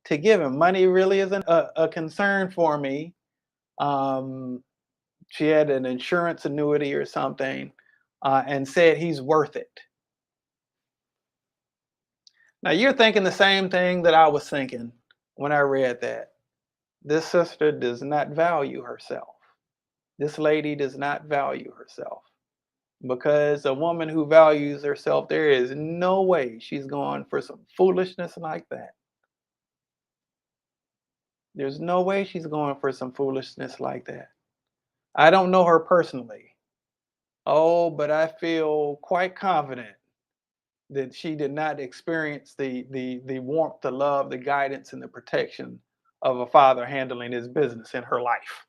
to give him? Money really isn't a concern for me. Um, she had an insurance annuity or something, and said he's worth it. Now you're thinking the same thing that I was thinking when I read that. This sister does not value herself. This lady does not value herself. Because a woman who values herself, there is no way she's going for some foolishness like that. There's no way she's going for some foolishness like that. I don't know her personally. Oh, but I feel quite confident that she did not experience the warmth, the love, the guidance, and the protection of a father handling his business in her life.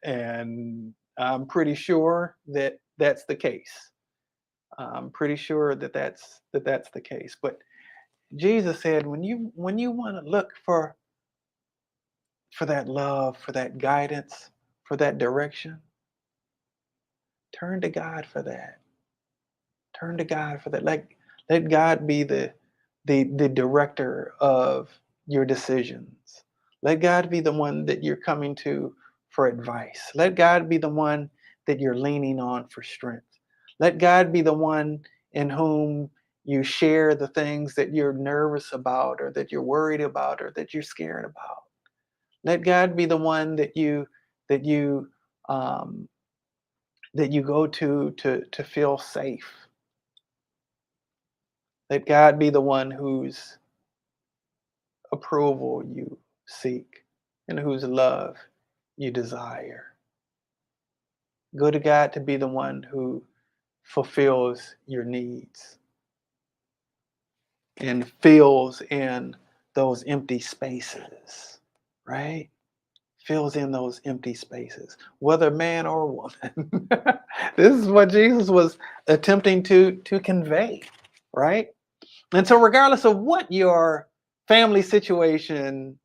And I'm pretty sure that that's the case. I'm pretty sure that that's the case. But Jesus said, when you want to look for that love, for that guidance, for that direction, turn to God for that. Turn to God for that. Let God be the director of your decisions. Let God be the one that you're coming to for advice. Let God be the one that you're leaning on for strength. Let God be the one in whom you share the things that you're nervous about or that you're worried about or that you're scared about. Let God be the one that you um, that you go to feel safe. Let God be the one whose approval you seek and whose love you desire. Go to God to be the one who fulfills your needs and fills in those empty spaces, right? Fills in those empty spaces, whether man or woman. This is what Jesus was attempting to convey, right? And so, regardless of what your family situation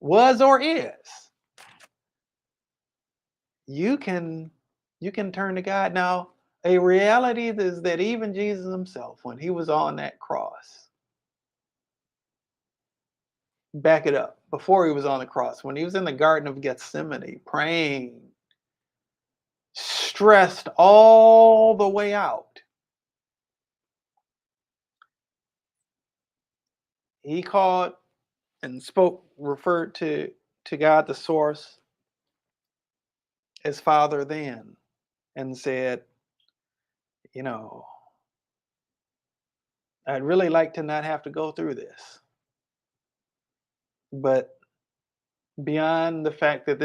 was or is, you can turn to God. Now, a reality is that even Jesus himself, when he was on that cross, back it up, before he was on the cross, when he was in the Garden of Gethsemane praying, stressed all the way out, he called and spoke, referred to God the source as Father then, and said, you know, I'd really like to not have to go through this. But beyond the fact that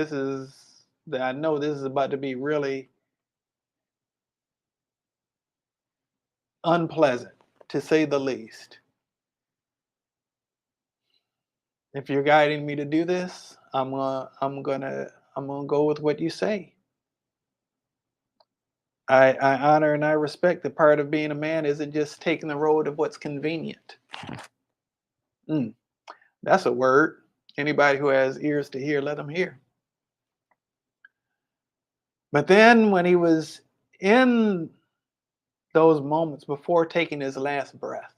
I know this is about to be really unpleasant, to say the least. If you're guiding me to do this, I'm gonna go with what you say. I honor and I respect the part of being a man isn't just taking the road of what's convenient. Mm, that's a word. Anybody who has ears to hear, let them hear. But then when he was in those moments before taking his last breath,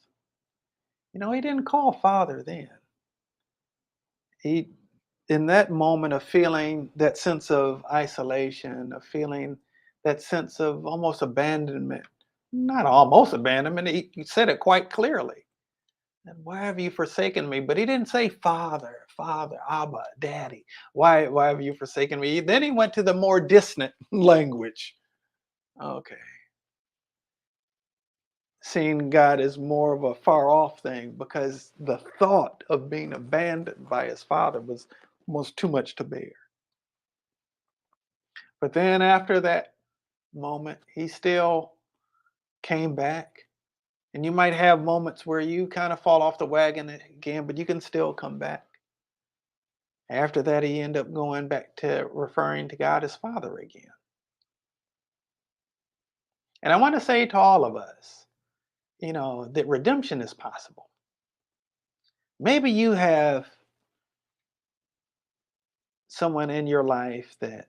he didn't call Father then. he, in that moment of feeling that sense of isolation, of feeling that sense of almost abandonment, not almost abandonment, he said it quite clearly. And why have you forsaken me? But he didn't say Father, Father, Abba, Daddy. Why have you forsaken me? Then he went to the more distant language. Okay. Seeing God as more of a far off thing because the thought of being abandoned by his father was almost too much to bear. But then after that moment, he still came back. And you might have moments where you kind of fall off the wagon again, but you can still come back. After that, he ended up going back to referring to God as Father again. And I want to say to all of us, that redemption is possible. Maybe you have someone in your life that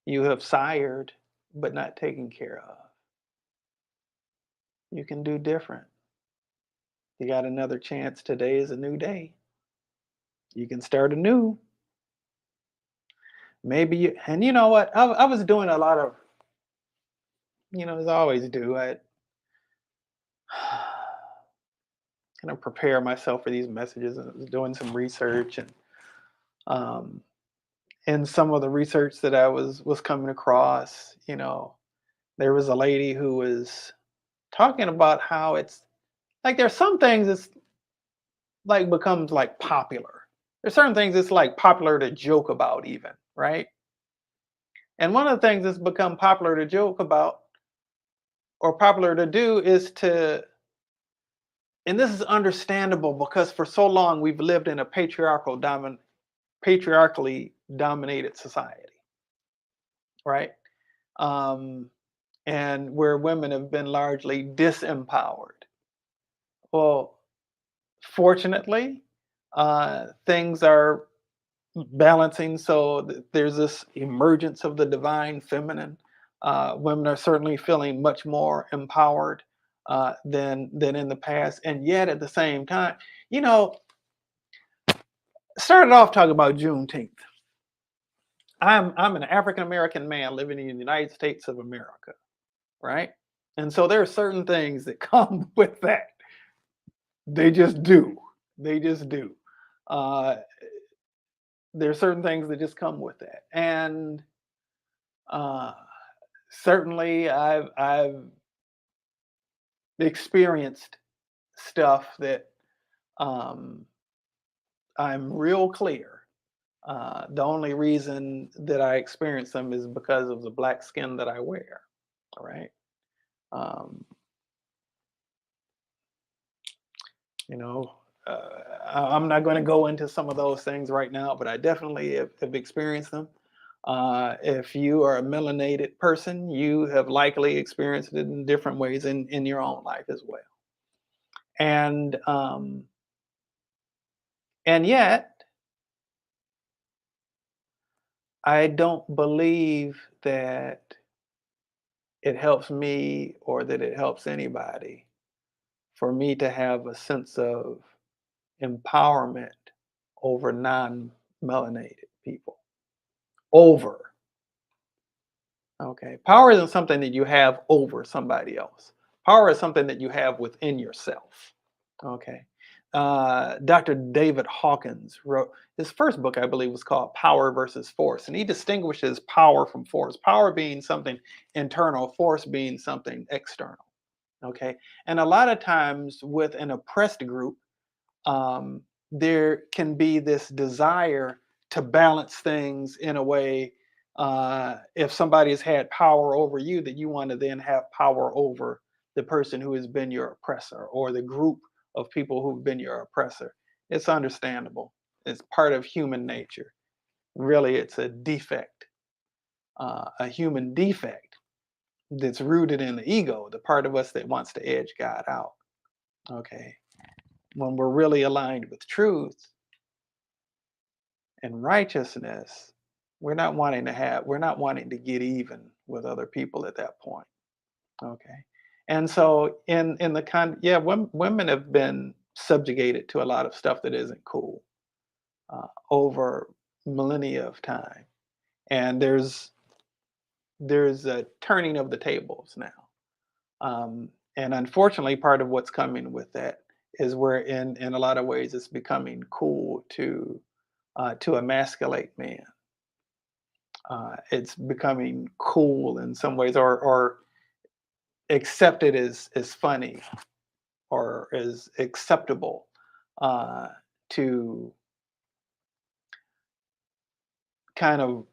you have sired but not taken care of. You can do different. You got another chance. Today is a new day. You can start anew. Maybe you, and you know what? I was doing a lot of, as I always do, I kind of prepare myself for these messages and I was doing some research um, and some of the research that I was coming across, there was a lady who was talking about how it's like there's some things it's like becomes like popular. There's certain things it's like popular to joke about even, right? And one of the things that's become popular to joke about or popular to do is to, and this is understandable because for so long we've lived in a patriarchally dominated society, right? Um, and where women have been largely disempowered. Well, fortunately, things are balancing. So there's this emergence of the divine feminine. Women are certainly feeling much more empowered than in the past, and yet at the same time, started off talking about Juneteenth. I'm an African American man living in the United States of America, right? And so there are certain things that come with that. They just do. They just do. Uh, there are certain things that just come with that, and uh, certainly I've experienced stuff that um, I'm real clear. The only reason that I experience them is because of the black skin that I wear. All right. Um, you know, I'm not going to go into some of those things right now, but I definitely have experienced them. If you are a melanated person, you have likely experienced it in different ways in your own life as well. And and yet, I don't believe that it helps me or that it helps anybody for me to have a sense of empowerment over non-melanated people. Over. Okay. Power isn't something that you have over somebody else. Power is something that you have within yourself. Okay. Dr. David Hawkins wrote his first book, I believe, was called Power versus Force. And he distinguishes power from force, power being something internal, force being something external. Okay. And a lot of times with an oppressed group, there can be this desire to balance things in a way. If somebody has had power over you, that you want to then have power over the person who has been your oppressor or the group of people who've been your oppressor. It's understandable. It's part of human nature. Really, it's a defect, a human defect that's rooted in the ego, the part of us that wants to edge God out. Okay. When we're really aligned with truth and righteousness, we're not wanting to get even with other people at that point. Okay. And so in the yeah, women have been subjugated to a lot of stuff that isn't cool over millennia of time. And there's a turning of the tables now. And unfortunately, part of what's coming with that is where in a lot of ways it's becoming cool to emasculate man. It's becoming cool in some ways, or accepted as funny or as acceptable to kind of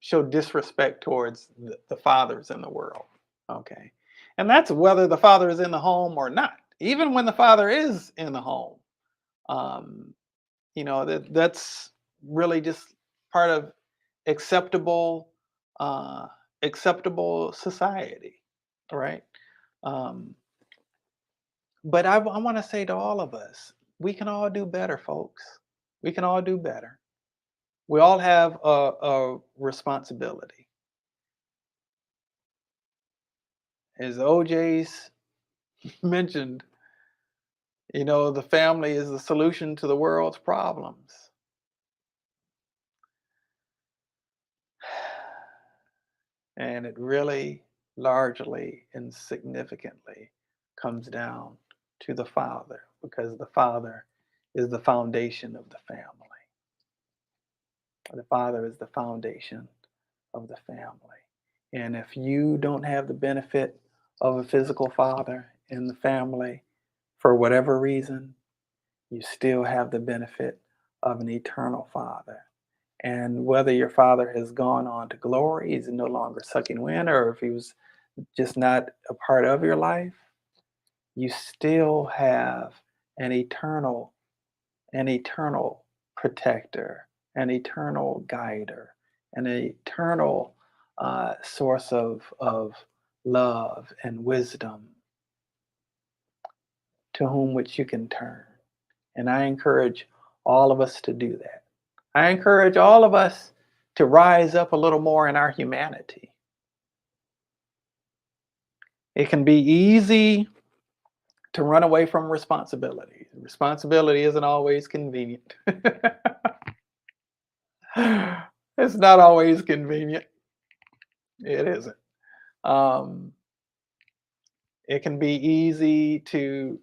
show disrespect towards the fathers in the world. Okay. And that's whether the father is in the home or not. Even when the father is in the home, um, that's really just part of acceptable uh, acceptable society, right? Um, but I want to say to all of us, we can all do better, folks. We can all do better. We all have a responsibility. As OJ's mentioned, the family is the solution to the world's problems. And it really largely and significantly comes down to the father, because the father is the foundation of the family. The father is the foundation of the family. And if you don't have the benefit of a physical father in the family for whatever reason, you still have the benefit of an eternal father. And whether your father has gone on to glory, he's no longer sucking wind, or if he was just not a part of your life, you still have an eternal, an eternal protector, an eternal guider, an eternal source of love and wisdom to whom which you can turn. And I encourage all of us to do that. I encourage all of us to rise up a little more in our humanity. It can be easy to run away from responsibility. Responsibility isn't always convenient. It's not always convenient. It isn't. Um, it can be easy to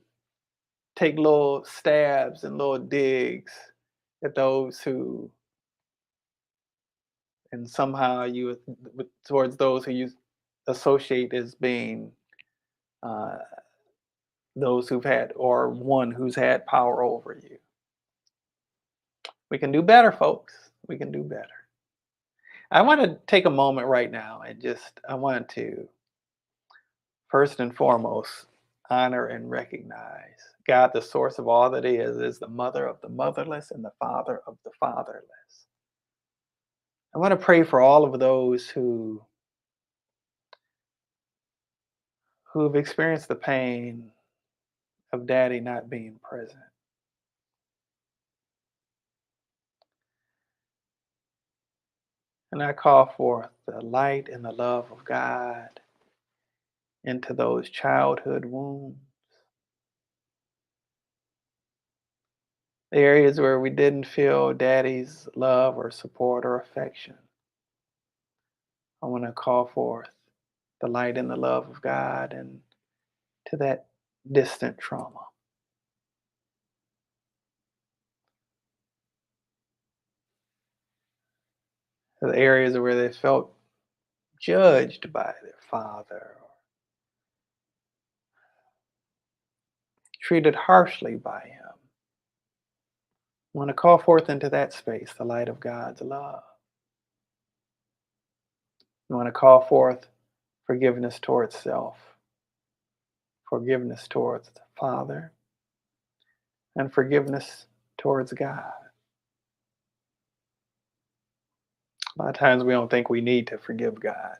take little stabs and little digs at those who, and somehow you, towards those who you associate as being uh, those who've had, or one who's had power over you. We can do better, folks. We can do better. I want to take a moment right now and I want to first and foremost honor and recognize God, the source of all that is the mother of the motherless and the father of the fatherless. I want to pray for all of those who've experienced the pain of daddy not being present. And I call forth the light and the love of God into those childhood wounds, the areas where we didn't feel daddy's love or support or affection. I want to call forth the light and the love of God and to that distant trauma. The areas where they felt judged by their father or treated harshly by him. I want to call forth into that space the light of God's love. I want to call forth forgiveness towards self, forgiveness towards the Father, and forgiveness towards God. A lot of times we don't think we need to forgive God.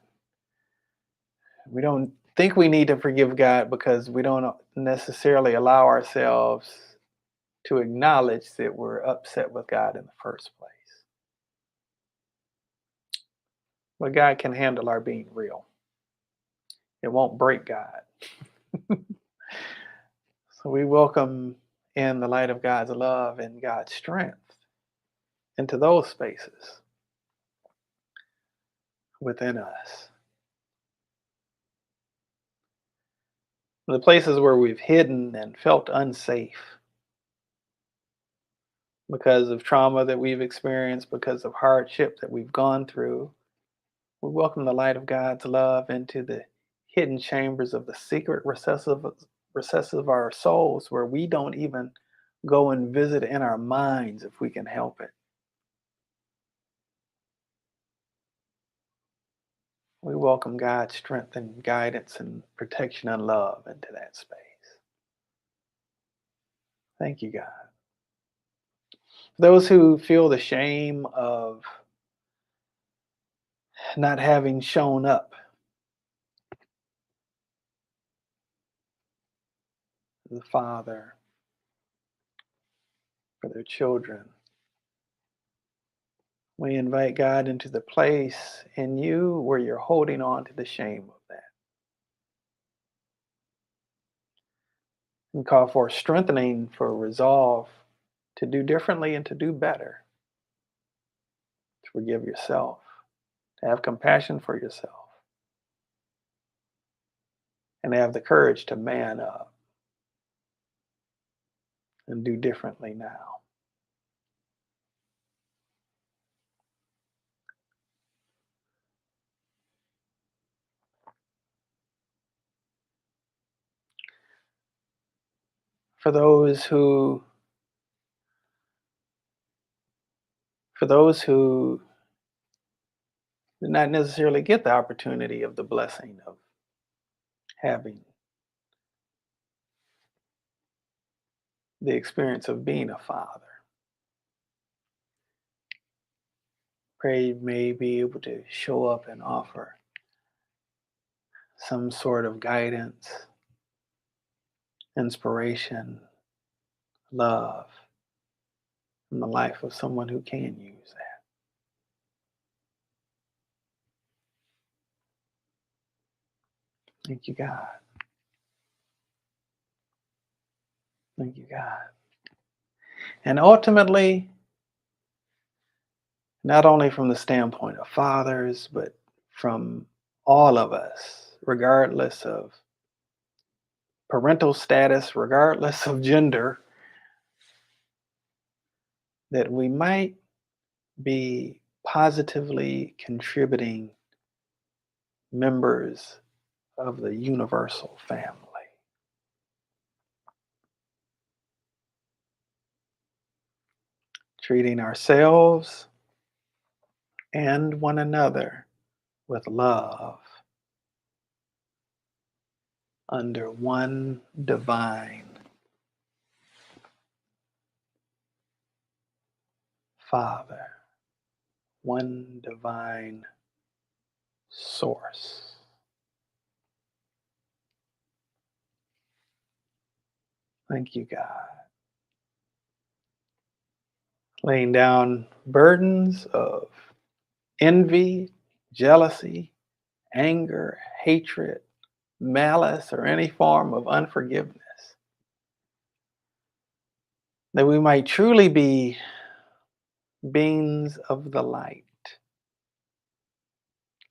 We don't think we need to forgive God because we don't necessarily allow ourselves to acknowledge that we're upset with God in the first place. But God can handle our being real. It won't break God. So we welcome in the light of God's love and God's strength into those spaces within us. The places where we've hidden and felt unsafe because of trauma that we've experienced, because of hardship that we've gone through. We welcome the light of God's love into the hidden chambers of the secret recesses of our souls where we don't even go and visit in our minds if we can help it. We welcome God's strength and guidance and protection and love into that space. Thank you, God. Those who feel the shame of not having shown up, the Father, for their children, we invite God into the place in you where you're holding on to the shame of that. And call for strengthening, for resolve to do differently and to do better, to forgive yourself, to have compassion for yourself, and to have the courage to man up and do differently now. For those who did not necessarily get the opportunity of the blessing of having the experience of being a father, pray you may be able to show up and offer some sort of guidance, inspiration, love in the life of someone who can use that. Thank you, God. Thank you, God. And ultimately, not only from the standpoint of fathers, but from all of us, regardless of parental status, regardless of gender, that we might be positively contributing members of the universal family. Treating ourselves and one another with love under one divine Father, one divine source. Thank you, God. Laying down burdens of envy, jealousy, anger, hatred, malice, or any form of unforgiveness. That we might truly be beings of the light,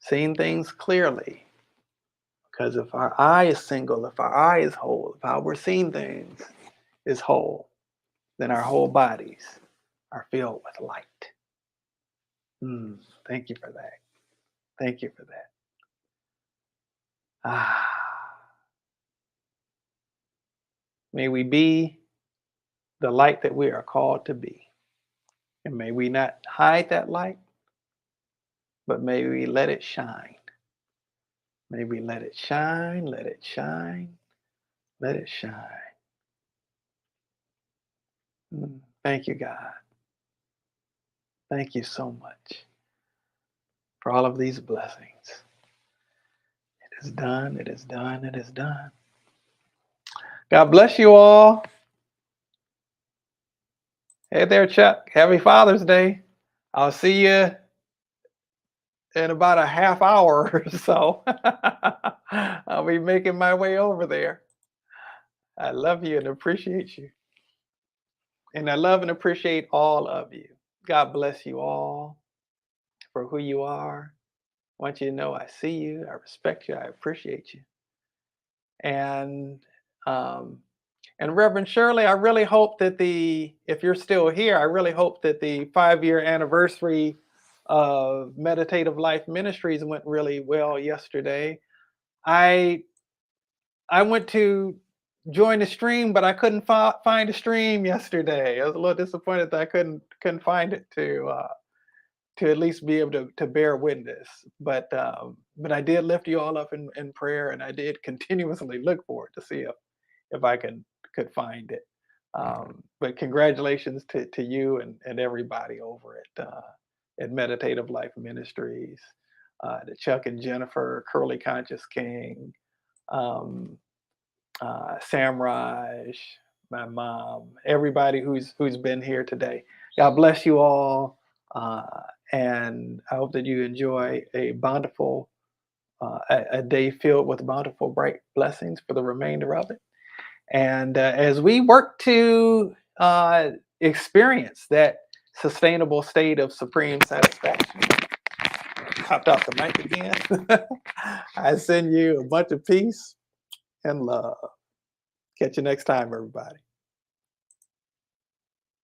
seeing things clearly. Because if our eye is single, if our eye is whole, if how we're seeing things is whole, then our whole bodies are filled with light. Thank you for that. Thank you for that. May we be the light that we are called to be. And may we not hide that light, but may we let it shine. May we let it shine, let it shine, let it shine. Thank you, God. Thank you so much for all of these blessings. It is done, it is done, it is done. God bless you all. Hey there, Chuck. Happy Father's Day. I'll see you in about a half hour or so. I'll be making my way over there. I love you and appreciate you. And I love and appreciate all of you. God bless you all for who you are. I want you to know I see you, I respect you, I appreciate you. And um, and Reverend Shirley, I really hope that if you're still here, I really hope that the 5-year anniversary of Meditative Life Ministries went really well yesterday. I went to join the stream, but I couldn't find a stream yesterday. I was a little disappointed that I couldn't find it to at least be able to bear witness. But I did lift you all up in prayer, and I did continuously look for it to see if I could find it. But congratulations to you and everybody over at Meditative Life Ministries, to Chuck and Jennifer, Curly Conscious King, um, Sam Raj, my mom, everybody who's been here today. God bless you all, and I hope that you enjoy a bountiful a day filled with bountiful bright blessings for the remainder of it. And as we work to experience that sustainable state of supreme satisfaction, popped off the mic again. I send you a bunch of peace and love. Catch you next time, everybody.